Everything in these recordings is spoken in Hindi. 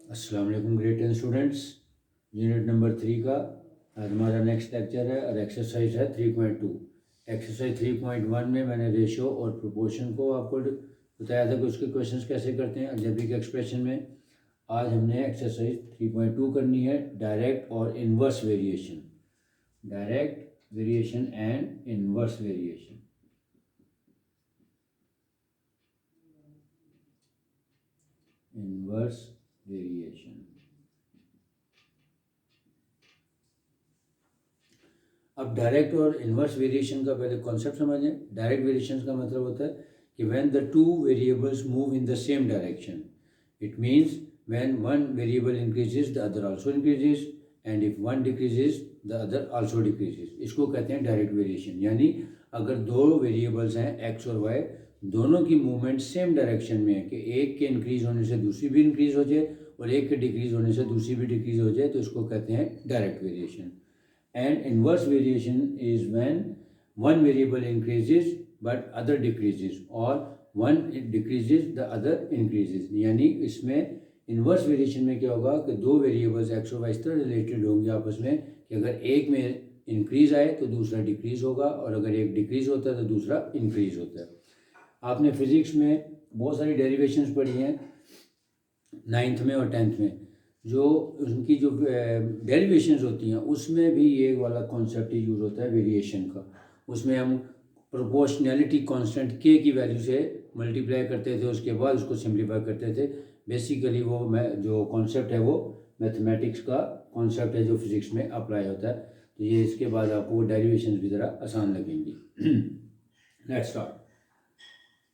अस्सलाम वालेकुम ग्रेड 10 स्टूडेंट्स। यूनिट नंबर 3 का आज हमारा नेक्स्ट लेक्चर है और एक्सरसाइज है 3.2। एक्सरसाइज 3.1 में मैंने रेशियो और प्रोपोर्शन को आपको बताया था कि उसके क्वेश्चंस कैसे करते हैं अलजेब्रिक एक्सप्रेशन में। आज हमने एक्सरसाइज 3.2 करनी है, डायरेक्ट और inverse variation. Direct variation and inverse variation. Inverse variation. अब डायरेक्ट और इन्वर्स वेरिएशन का पहले कॉन्सेप्ट समझें। डायरेक्ट वेरिएशन का मतलब होता है कि when the two variables move in the same direction, it means when one variable increases the other also increases and if one decreases the other also decreases. इसको कहते हैं डायरेक्ट वेरिएशन। यानी अगर दो वेरिएबल्स हैं एक्स और वाई, दोनों की मूवमेंट सेम डायरेक्शन में है कि एक के इंक्रीज होने से दूसरी भी इंक्रीज हो जाए और एक के डिक्रीज होने से दूसरी भी डिक्रीज हो जाए, तो इसको कहते हैं direct variation. And inverse variation is when one variable increases but other decreases or one decreases the other increases। यानी इसमें इन्वर्स वेरिएशन में क्या होगा कि दो वेरिएबल्स एक्स और वाई इस तरह रिलेटेड होंगे आपस में कि अगर एक में इंक्रीज आए तो दूसरा डिक्रीज होगा और अगर एक डिक्रीज होता है तो दूसरा इंक्रीज होता है। आपने फिजिक्स में बहुत सारी डेरिवेशंस पढ़ी हैं 9th में और 10th में। जो उनकी जो डेरिवेशंस होती हैं उसमें भी ये वाला कॉन्सेप्ट यूज़ होता है वेरिएशन का। उसमें हम प्रोपोर्शनैलिटी कांस्टेंट के की वैल्यू से मल्टीप्लाई करते थे, उसके बाद उसको सिंप्लीफाई करते थे। बेसिकली वो जो कॉन्सेप्ट है वो मैथमेटिक्स का कॉन्सेप्ट है जो फिज़िक्स में अप्लाई होता है। तो ये इसके बाद आपको डेरिवेशंस भी ज़रा आसान लगेंगी। Let's start.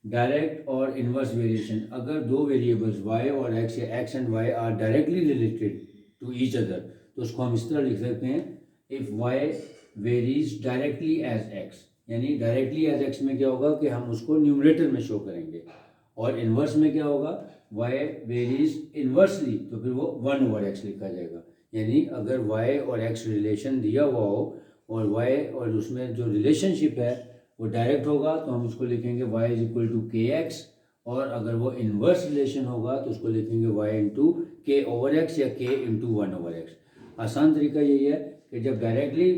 डायरेक्ट और इन्वर्स वेरिएशन। अगर दो वेरिएबल्स y और x या x and y are directly related to each other, तो उसको हम इस तरह लिख सकते हैं if y varies directly as x। यानी डायरेक्टली एज x में क्या होगा कि हम उसको न्यूमरेटर में शो करेंगे, और इन्वर्स में क्या होगा y वेरीज इन्वर्सली, तो फिर वो 1/x लिखा जाएगा। यानी अगर y और x रिलेशन दिया हुआ हो और y और उसमें जो रिलेशनशिप है वो डायरेक्ट होगा तो हम उसको लिखेंगे y is equal to k x, और अगर वो इन्वर्स रिलेशन होगा तो उसको लिखेंगे y इंटू के ओवर एक्स या k इंटू 1/x। आसान तरीका यही है कि जब डायरेक्टली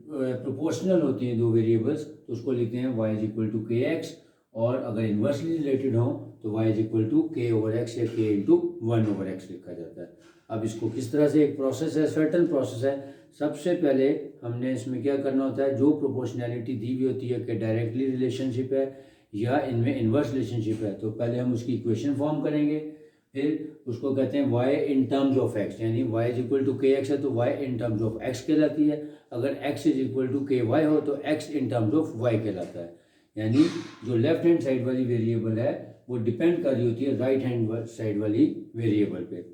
प्रोपोर्शनल होती हैं दो वेरिएबल्स तो उसको लिखते हैं y is equal to k x, और अगर इन्वर्सली रिलेटेड हो तो y इज इक्वल टू के ओवर एक्स या k इंटू 1/x लिखा जाता है। अब इसको किस तरह से, एक प्रोसेस है, सर्टन प्रोसेस है। सबसे पहले हमने इसमें क्या करना होता है, जो प्रोपोर्शनैलिटी दी हुई होती है कि डायरेक्टली रिलेशनशिप है या इनमें इन्वर्स रिलेशनशिप है, तो पहले हम उसकी इक्वेशन फॉर्म करेंगे। फिर उसको कहते हैं y in terms of x, यानी y is equal to k x है तो y in terms of x कहलाती है। अगर x इज इक्वल टू के वाई हो तो x in terms of y कहलाता है। यानी जो लेफ्ट हैंड साइड वाली वेरिएबल है वो डिपेंड कर रही होती है राइट हैंड साइड वाली वेरिएबल पे।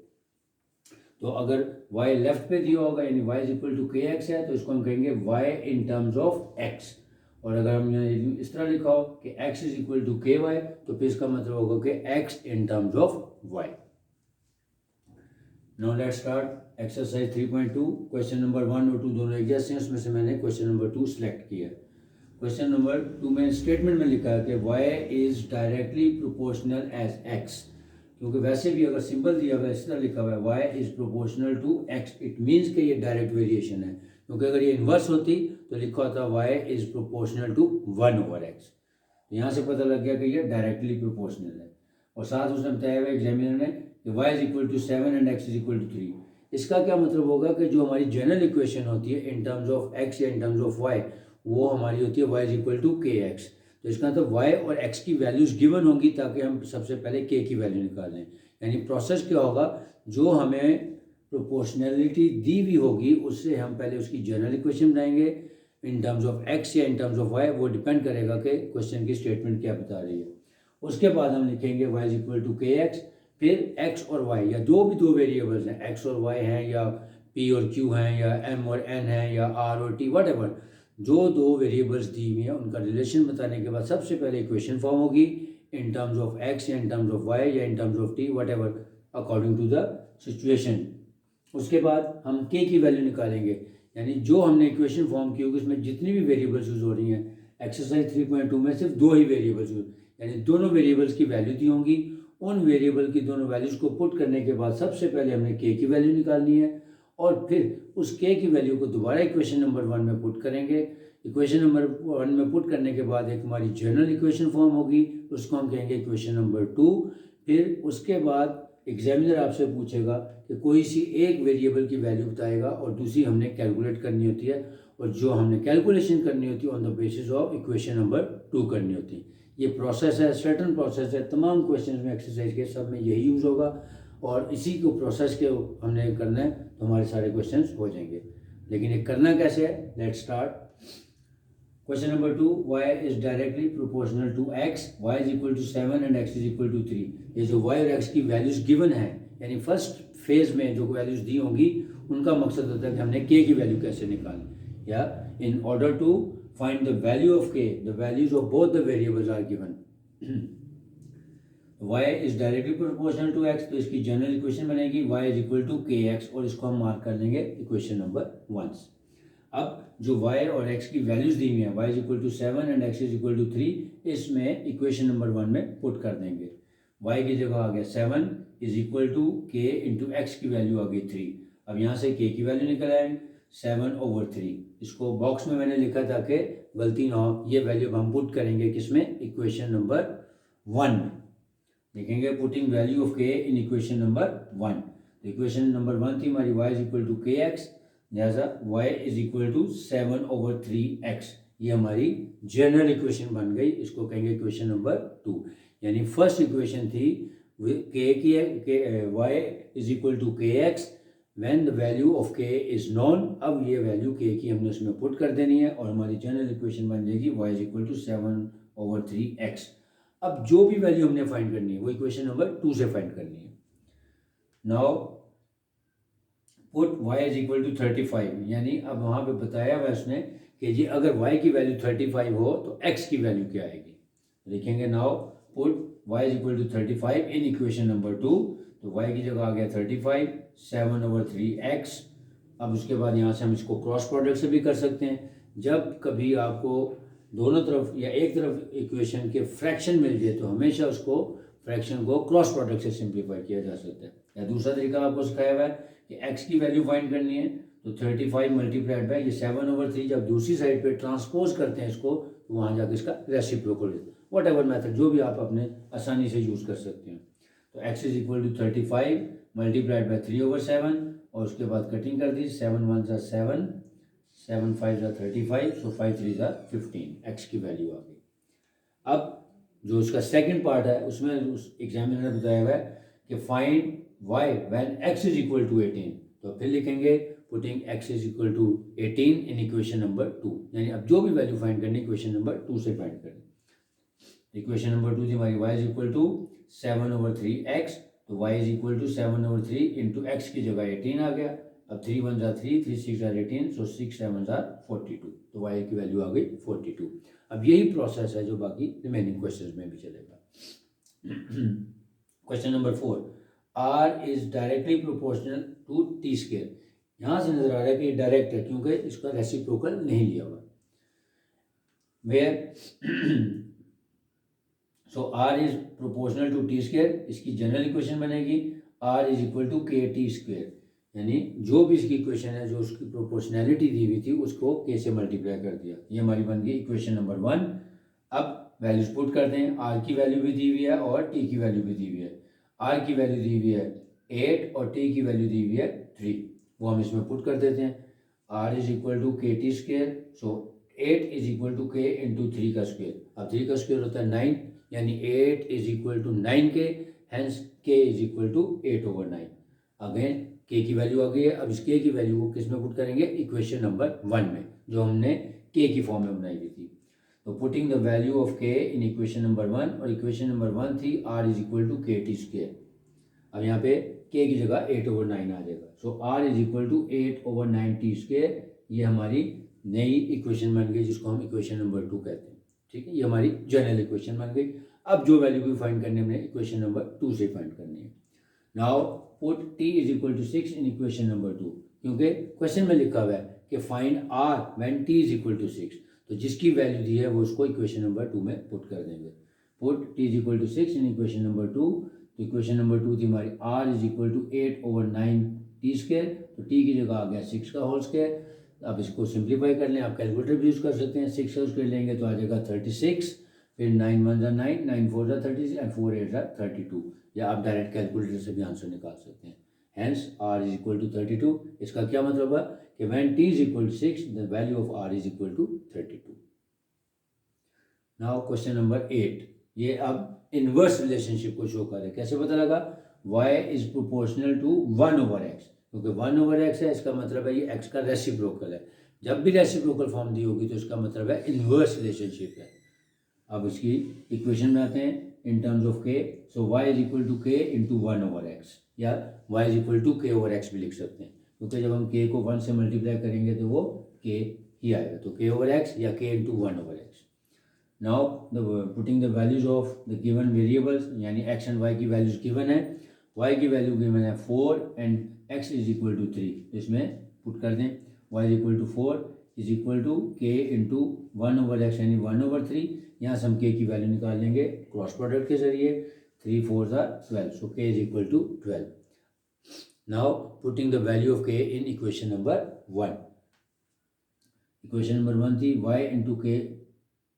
तो अगर y लेफ्ट पे दिया होगा यानी y is equal to k x है तो इसको हम कहेंगे y in terms of x। और अगर हमने इस तरह लिखा हो कि x इज इक्वल टू के वाई तो फिर इसका मतलब होगा कि x in terms of y। Now let's start exercise 3.2। Question number 1 और 2 दोनों एक जैसे हैं, उसमें से मैंने क्वेश्चन नंबर 2 सिलेक्ट किया है। क्वेश्चन नंबर 2 में स्टेटमेंट में लिखा है कि y is directly proportional as x। क्योंकि वैसे भी अगर सिंबल दिया हुआ है इस तरह लिखा हुआ है y is proportional to x, it means कि ये डायरेक्ट वेरिएशन है। क्योंकि अगर ये इन्वर्स होती तो लिखा होता y is proportional to 1/x। यहाँ से पता लग गया कि ये डायरेक्टली प्रोपोर्शनल है। और साथ उसने बताया हुआ एग्जामिनर ने कि y is equal to 7 and x is equal to 3। इसका क्या मतलब होगा कि जो हमारी जनरल इक्वेशन होती है इन टर्म्स ऑफ x या इन टर्म्स ऑफ y, वो हमारी होती है y is equal to k x. तो इसका मतलब y और x की वैल्यूज गिवन होंगी ताकि हम सबसे पहले k की वैल्यू निकालें। यानी प्रोसेस क्या होगा, जो हमें प्रोपोर्शनैलिटी दी हुई होगी उससे हम पहले उसकी जनरल इक्वेशन बनाएंगे इन टर्म्स ऑफ x या इन टर्म्स ऑफ y, वो डिपेंड करेगा कि क्वेश्चन की स्टेटमेंट क्या बता रही है। उसके बाद हम लिखेंगे y is equal to k x, फिर x और y या जो भी दो वेरिएबल्स हैं x और y हैं या p और q हैं या m और n हैं या r और t, वट एवर, जो दो वेरिएबल्स दी हुई हैं उनका रिलेशन बताने के बाद सबसे पहले इक्वेशन फॉर्म होगी इन टर्म्स ऑफ x या इन टर्म्स ऑफ y या in terms of t, whatever according to the situation. उसके बाद हम k की वैल्यू निकालेंगे। यानी जो हमने इक्वेशन फॉर्म की होगी उसमें जितनी भी वेरिएबल्स यूज हो रही हैं, एक्सरसाइज 3.2 में सिर्फ दो ही वेरिएबल्स यूज, यानी दोनों वेरिएबल्स की वैल्यू दी होंगी, उन वेरिएबल की दोनों वैल्यूज़ को पुट करने के बाद सबसे पहले हमने के की वैल्यू निकालनी है और फिर उस के की वैल्यू को दोबारा इक्वेशन नंबर 1 में पुट करेंगे। इक्वेशन नंबर 1 में पुट करने के बाद एक हमारी जनरल इक्वेशन फॉर्म होगी, उसको हम कहेंगे इक्वेशन नंबर 2। फिर उसके बाद एग्जामिनर आपसे पूछेगा कि कोई सी एक वेरिएबल की वैल्यू बताएगा और दूसरी हमने कैलकुलेट करनी होती है, और जो हमने कैलकुलेशन करनी होती है on the basis of equation number 2 करनी होती है। ये प्रोसेस है, सर्टन प्रोसेस है, तमाम क्वेश्चंस में एक्सरसाइज के सब में यही यूज़ होगा और इसी को प्रोसेस के हमने करना है तो हमारे सारे क्वेश्चंस हो जाएंगे। लेकिन ये करना कैसे है, let's start. Question number 2, y is directly proportional to x, y is equal to 7 and x is equal to 3। ये जो y और x की वैल्यूज गिवन है, यानी फर्स्ट फेज में जो वैल्यूज दी होंगी उनका मकसद होता है कि हमने k की वैल्यू कैसे निकालनी, या in order to find the value of k the values of both the variables are given. y is directly proportional to x, तो इसकी जनरल इक्वेशन बनेगी y is equal to kx और इसको हम मार्क कर लेंगे इक्वेशन नंबर 1। अब जो y और x की वैल्यूज दी हुई हैं, y is equal to 7 and x is equal to 3, इसमें इक्वेशन नंबर 1 में पुट कर देंगे। y की जगह आ गया 7 is equal to k into x की वैल्यू आ गई 3। अब यहाँ से k की वैल्यू निकल आएगी 7/3। इसको बॉक्स में मैंने लिखा था कि गलती ना हो, ये वैल्यू हम पुट करेंगे किसमें, इक्वेशन नंबर 1 में लिखेंगे putting value of k in equation number 1। तो इक्वेशन नंबर 1 थी हमारी y is equal to k x, लिहाजा y is equal to 7/3x। ये हमारी जनरल इक्वेशन बन गई, इसको कहेंगे इक्वेशन नंबर 2। यानी फर्स्ट इक्वेशन थी k की y is equal to k x when the value of k is non. अब ये वैल्यू k की हमने उसमें पुट कर देनी है और हमारी जनरल इक्वेशन बन जाएगी y is equal to 7/3x। अब जो भी वैल्यू हमने फाइंड करनी है वो इक्वेशन नंबर 2 से फाइंड करनी है। Now put y is equal to 35, यानी अब वहाँ पे बताया हुआ उसने कि जी अगर y की वैल्यू 35 हो तो x की वैल्यू क्या आएगी। लिखेंगे now put y is equal to 35 in equation number 2। तो y की जगह आ गया 35, 7/3x। अब उसके बाद यहाँ से हम इसको क्रॉस प्रोडक्ट से भी कर सकते हैं। जब कभी आपको दोनों तरफ या एक तरफ इक्वेशन के फ्रैक्शन मिल जाए तो हमेशा उसको फ्रैक्शन को क्रॉस प्रोडक्ट से सिंप्लीफाई किया जा सकता है। या दूसरा तरीका आपको सिखाया हुआ है कि x की वैल्यू फाइंड करनी है, तो 35 मल्टीप्लाइड बाय ये 7/3 जब दूसरी साइड पे ट्रांसपोज करते हैं इसको तो वहाँ जाकर इसका रेसिप्रोकल वट एवर मैथड जो भी आप अपने आसानी से यूज़ कर सकते हैं। तो x is equal to 35 multiplied by 3/7 और उसके बाद कटिंग कर दी, 7 1 ज़ा 7, 7 5 ज़ा 35, सो 5 3 ज़ा 15, x की वैल्यू आ गई। अब जो उसका सेकंड पार्ट है उसमें उस एग्जामिनर ने बताया हुआ है कि find y when x is equal to 18। तो फिर लिखेंगे putting x is equal to 18 in equation number 2। यानी अब जो भी वैल्यू फाइंड करनी इक्वेशन नंबर 2 से फाइंड करनी। इक्वेशन नंबर 2 थी हमारी y is equal to 7/3x, तो y is equal to 7/3 into x की जगह 18 आ गया। अब 3 1 ज़ा 3, 3 6 ज़ा 18, सो 6 7 ज़ा 42, तो y की वैल्यू आ गई 42। अब यही प्रोसेस है जो बाकी रिमेनिंग क्वेश्चंस में भी चलेगा। Question number 4, r is directly proportional to t square. यहाँ से नजर आ रहा है कि डायरेक्ट है क्योंकि इसका रेसिप्रोकल नहीं लिया हुआ। Whereas r is proportional to t square, इसकी जनरल इक्वेशन बनेगी r is equal to k t square. यानी जो भी इसकी इक्वेशन है जो उसकी प्रोपोर्शनैलिटी दी हुई थी उसको k से मल्टीप्लाई कर दिया, ये हमारी बन गई इक्वेशन नंबर 1। अब वैल्यूज पुट करते हैं, r की वैल्यू भी दी हुई है और t की वैल्यू भी दी हुई है। r की वैल्यू दी हुई है 8 और t की वैल्यू दी हुई है 3, वो हम इसमें पुट कर देते हैं। r is equal to k t square, so 8 is equal to k into 3 का स्क्वेयर। अब 3 का स्क्वेयर होता है 9, यानी 8 is equal to 9k, hence k is equal to 8/9। Again k की वैल्यू आ गई है। अब इस k की वैल्यू को किस में पुट करेंगे, इक्वेशन नंबर 1 में जो हमने k की फॉर्म में बनाई हुई थी। तो putting the value of k in equation number 1, और इक्वेशन नंबर 1 थी r is equal to k t square. अब यहाँ पे k की जगह 8/9 आ जाएगा, so r is equal to 8/9 t square. ये हमारी नई इक्वेशन बन गई जिसको हम इक्वेशन नंबर 2 कहते हैं। ठीक है, ये हमारी जनरल इक्वेशन बन गई। अब जो वैल्यू भी फाइंड करनी है हमने इक्वेशन नंबर 2 से फाइंड करनी है। Now put t is equal to 6 in equation number 2, क्योंकि क्वेश्चन में लिखा हुआ है कि find r when t is equal to 6, तो जिसकी वैल्यू दी है वो उसको इक्वेशन नंबर 2 में पुट कर देंगे। Put t is equal to 6 in equation number 2, तो इक्वेशन नंबर 2 थी हमारी r is equal to 8/9 t square, तो t की जगह आ गया 6 का होल स्क्वायर। आप इसको सिंप्लीफाई कर लें, आप कैलकुलेटर भी यूज़ कर सकते हैं। 6 का स्क्वायर लेंगे तो आ जाएगा 36, फिर 9 1 जा 9, 9 4 जा 36 एंड 4 8 जा 32, या आप डायरेक्ट कैलकुलेटर से भी आंसर निकाल सकते हैं। Hence r is equal to 32। इसका क्या मतलब है कि when t is equal to 6 the value of r is equal to 32। Now question number 8, ये अब इनवर्स रिलेशनशिप को शो कर रहे हैं। कैसे पता लगा? y is proportional to 1/x, क्योंकि 1/x है, इसका मतलब है ये x का रेसिप्रोकल है। जब भी रेसिप्रोकल फॉर्म दी होगी तो इसका मतलब है इनवर्स रिलेशनशिप है। अब इसकी इक्वेशन में आते हैं in terms of k, so y is equal to k into 1/x, या y is equal to k/x भी लिख सकते हैं, क्योंकि जब हम k को 1 से मल्टीप्लाई करेंगे तो वो k ही आएगा, तो k/x या k into 1/x। Now putting the values of the given variables, यानी x एंड y की वैल्यूज गिवन है। y की वैल्यू गिवन है 4 and x is equal to 3, इसमें पुट कर दें y is equal to 4 is equal to k into 1/x यानी 1/3। यहाँ से हम k की वैल्यू निकाल लेंगे क्रॉस प्रोडक्ट के जरिए, 3 4 12, so k is equal to 12। Now putting the value of k in equation number 1। Equation number 1 थी y into k,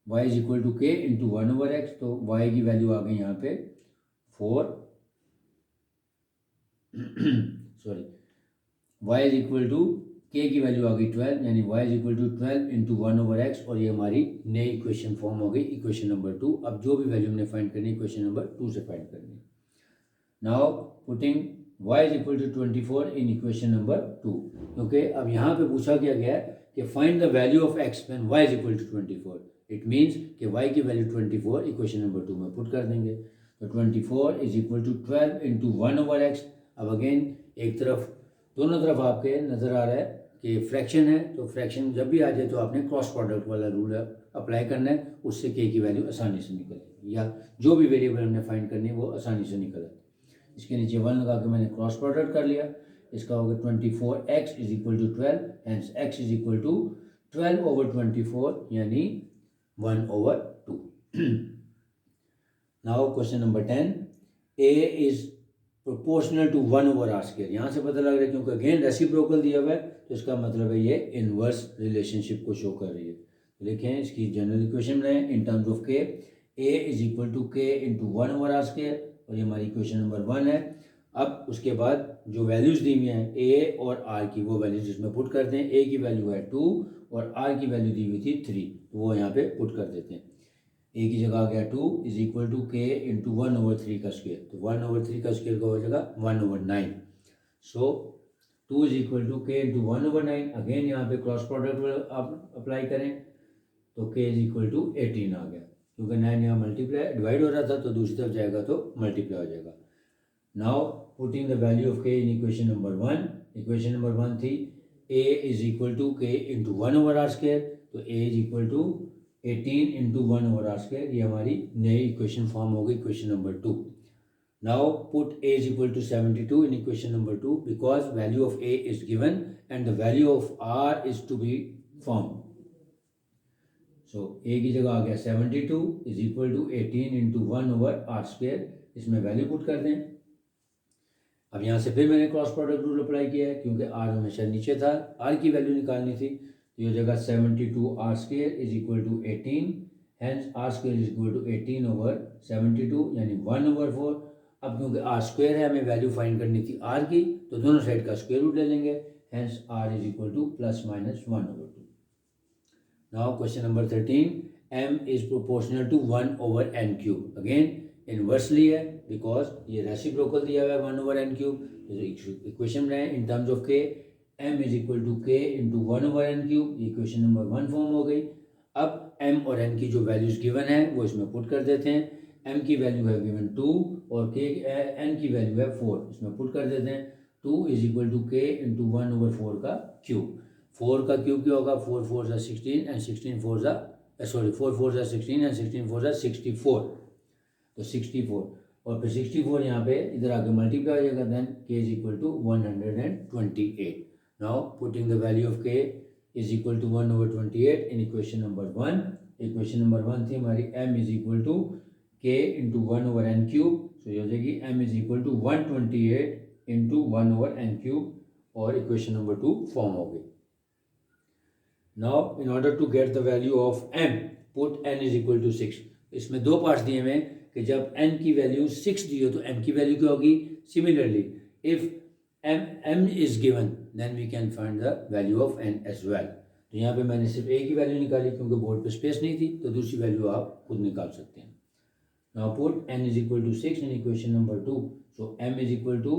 y is equal to k into 1/x, तो y की वैल्यू आ गई यहाँ पे 4 sorry y is equal to k की वैल्यू आ गई 12, यानी y is equal to 12 into 1/x, और ये हमारी नई इक्वेशन फॉर्म हो गई इक्वेशन नंबर 2। अब जो भी वैल्यू हमने फाइंड करनी है इक्वेशन नंबर 2 से फाइंड करनी है। Now putting y is equal to 24 in equation number 2, क्योंकि अब यहाँ पे पूछा क्या गया है कि find the value of x when y is equal to 24। It means कि y की वैल्यू 24 इक्वेशन नंबर 2 में पुट कर देंगे, तो 24 is equal to 12 into 1/x। अब अगेन एक तरफ, दोनों तरफ आपके नज़र आ रहा है कि फ्रैक्शन है, तो फ्रैक्शन जब भी आ जाए तो आपने क्रॉस प्रोडक्ट वाला रूल अप्लाई करना है, उससे k की वैल्यू आसानी से निकलेगी, या जो भी वेरिएबल हमने फाइंड करनी है वो आसानी से निकल आती है। इसके नीचे 1 लगा के मैंने क्रॉस प्रोडक्ट कर लिया, इसका होगा 24x is equal to 12, hence x is equal to 12/24 यानी 1/2। Now question number 10, a is proportional to 1/r²। यहाँ से पता लग रहा है क्योंकि अगेन रेसिप्रोकल दिया हुआ है, तो इसका मतलब है ये इनवर्स रिलेशनशिप को शो कर रही है। तो लिखें इसकी जनरल इक्वेशन में in terms of k, a is equal to k into 1/r², और ये हमारी इक्वेशन नंबर 1 है। अब उसके बाद जो वैल्यूज़ दी हुई हैं a और r की, वो वैल्यूज इसमें पुट करते हैं। a की वैल्यू है 2 और r की वैल्यू दी हुई थी 3, तो वो यहाँ पे पुट कर देते हैं। a की जगह आ गया 2 is equal to k into 1/3 का स्क्वायर, तो 1/3 का स्क्वायर का हो जाएगा 1/9, so 2 is equal to k into 1/9। Again यहाँ पे क्रॉस प्रोडक्ट आप अप्लाई करें तो k इज इक्वल टू 18 आ गया, क्योंकि 9 यहाँ मल्टीप्लाई डिवाइड हो रहा था तो दूसरी तरफ जाएगा तो मल्टीप्लाई हो जाएगा। Now putting the value of k in equation number 1। Equation number 1 थी a is equal to k into 1/r², तो a is equal to 18 into 1/r², ये हमारी नई इक्वेशन फॉर्म हो गई equation number 2। Now put a is equal to 72 in equation number 2, because value of a is given and the value of r is to be found. So a की जगह आ गया 72 is equal to 18 into 1/r², इसमें वैल्यू पुट कर दें। अब यहाँ से फिर मैंने क्रॉस प्रोडक्ट रूल अप्लाई किया है, क्योंकि r हमेशा नीचे था, r की वैल्यू निकालनी थी, तो ये जगह 72r² is equal to 18, hence r² is equal to 18/72 यानी 1/4। अब क्योंकि r² है, हमें वैल्यू फाइंड करनी थी r की, तो दोनों साइड का स्क्वायर रूट ले लेंगे, hence r is equal to +-1/2। Now question number 13, m is proportional to 1/n³। Again inversely है, बिकॉज ये रेसिप्रोकल दिया हुआ है 1/n³। इक्वेशन में है in terms of k, m is equal to k into 1/n³, equation number 1 form हो गई। अब m और n की जो वैल्यूज गिवन है वो इसमें पुट कर देते हैं। m की वैल्यू है गिवन 2 और n की वैल्यू है 4, इसमें पुट कर देते हैं। 2 is equal to k into 1/4 का क्यूब। 4 का क्यूब क्या होगा? 4 4 16 एंड 16 4 4 4 16 एंड 16 4 64, तो 64, और फिर 64 यहाँ पे इधर आके मल्टीप्लाई हो जाएगा, then k is equal to 128। Now putting the value of k is equal to 1/28 in equation number 1। Equation number 1 थी हमारी m is equal to k into 1/n³, तो ये हो जाएगी m is equal to 128 into 1/n³ और इक्वेशन नंबर 2 फॉर्म हो गई। Now in order to get the value of m put n is equal to 6। इसमें दो पार्ट्स दिए हुए हैं कि जब n की वैल्यू 6 दी हो तो m की वैल्यू क्या होगी। Similarly if m is given then we can find the value of n as well. तो यहाँ पे मैंने सिर्फ a की वैल्यू निकाली क्योंकि बोर्ड पे स्पेस नहीं थी, तो दूसरी वैल्यू आप खुद निकाल सकते हैं। Now put n is equal to 6 in equation number 2। So m is equal to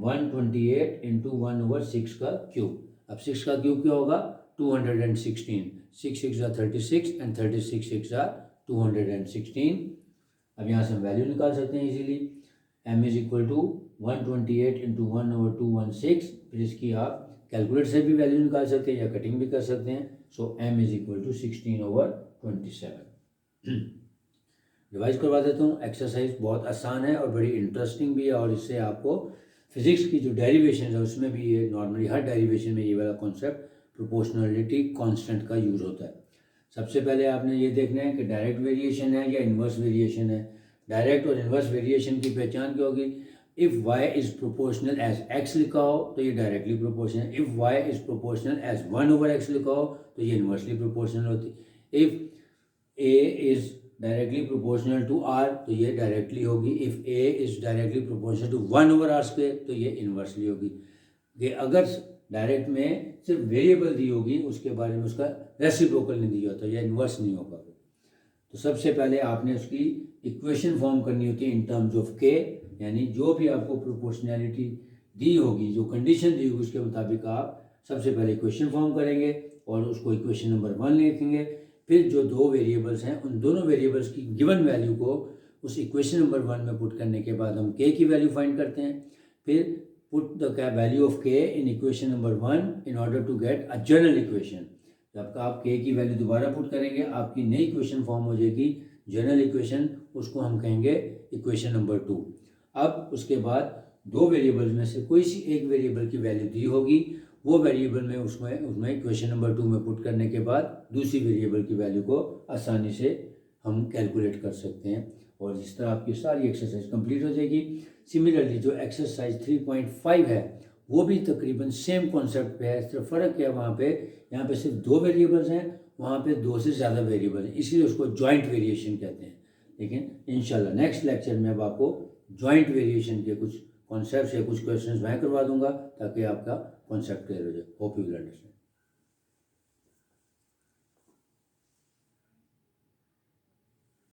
128 into 1/6 का क्यूब। अब 6 का क्यूब क्या होगा 216। 6 6 are 36 and 36 6 are 216। अब यहाँ से हम वैल्यू निकाल सकते हैं easily. m is equal to 128 into 1/216। फिर इसकी आप कैलकुलेटर से भी वैल्यू निकाल सकते हैं या कटिंग भी कर सकते हैं। So m is equal to 16/27। Revise करवा देता हूँ। एक्सरसाइज बहुत आसान है और बड़ी इंटरेस्टिंग भी है और इससे आपको फिजिक्स की जो डेरिवेशन है उसमें भी ये नॉर्मली हर डेरिवेशन में ये वाला कॉन्सेप्ट प्रोपोर्शनलिटी कांस्टेंट का यूज़ होता है। सबसे पहले आपने ये देखना है कि डायरेक्ट वेरिएशन है या इन्वर्स वेरिएशन है। डायरेक्ट और इन्वर्स वेरिएशन की पहचान क्या होगी। If y is proportional as x लिखा हो तो ये डायरेक्टली प्रोपोर्शनल है। If y is proportional as 1/x लिखा हो तो ये इन्वर्सली प्रोपोर्शनल होती है। If a is directly proportional to r तो ये डायरेक्टली होगी। If a is directly proportional to 1/r² तो ये इन्वर्सली होगी। कि अगर डायरेक्ट में सिर्फ वेरिएबल दी होगी उसके बारे में उसका रेसिप्रोकल नहीं दिया तो यह इन्वर्स नहीं होगा। तो सबसे पहले आपने उसकी इक्वेशन फॉर्म करनी होती है इन टर्म्स ऑफ k, यानी जो भी आपको प्रोपोर्शनैलिटी दी होगी, जो कंडीशन दी होगी उसके मुताबिक आप सबसे पहले इक्वेशन फॉर्म करेंगे और उसको इक्वेशन नंबर 1 लिखेंगे। फिर जो दो वेरिएबल्स हैं उन दोनों वेरिएबल्स की गिवन वैल्यू को उस इक्वेशन नंबर 1 में पुट करने के बाद हम k की वैल्यू फाइंड करते हैं। फिर put the value of k in equation number 1 in order to get a general equation. जब आप k की वैल्यू दोबारा पुट करेंगे आपकी नई इक्वेशन फॉर्म हो जाएगी जनरल इक्वेशन, उसको हम कहेंगे इक्वेशन नंबर 2। अब उसके बाद दो वेरिएबल्स में से कोई सी एक वेरिएबल की वैल्यू दी होगी, वो वेरिएबल में उसमें इक्वेशन नंबर 2 में पुट करने के बाद दूसरी वेरिएबल की वैल्यू को आसानी से हम कैलकुलेट कर सकते हैं और इस तरह आपकी सारी एक्सरसाइज कंप्लीट हो जाएगी। सिमिलरली जो एक्सरसाइज 3.5 है वो भी तकरीबन सेम कॉन्सेप्ट पे है, सिर्फ फ़र्क क्या है वहाँ पे, यहाँ पे सिर्फ दो वेरिएबल्स हैं, वहाँ पे दो से ज़्यादा वेरिएबल हैं, इसीलिए उसको जॉइंट वेरिएशन कहते हैं। लेकिन इंशाल्लाह नेक्स्ट लेक्चर में अब आपको जॉइंट वेरिएशन के कुछ कॉन्सेप्ट्स या कुछ क्वेश्चंस मैं करवा दूंगा ताकि आपका कॉन्सेप्ट क्लियर हो जाए। Hope you will understand.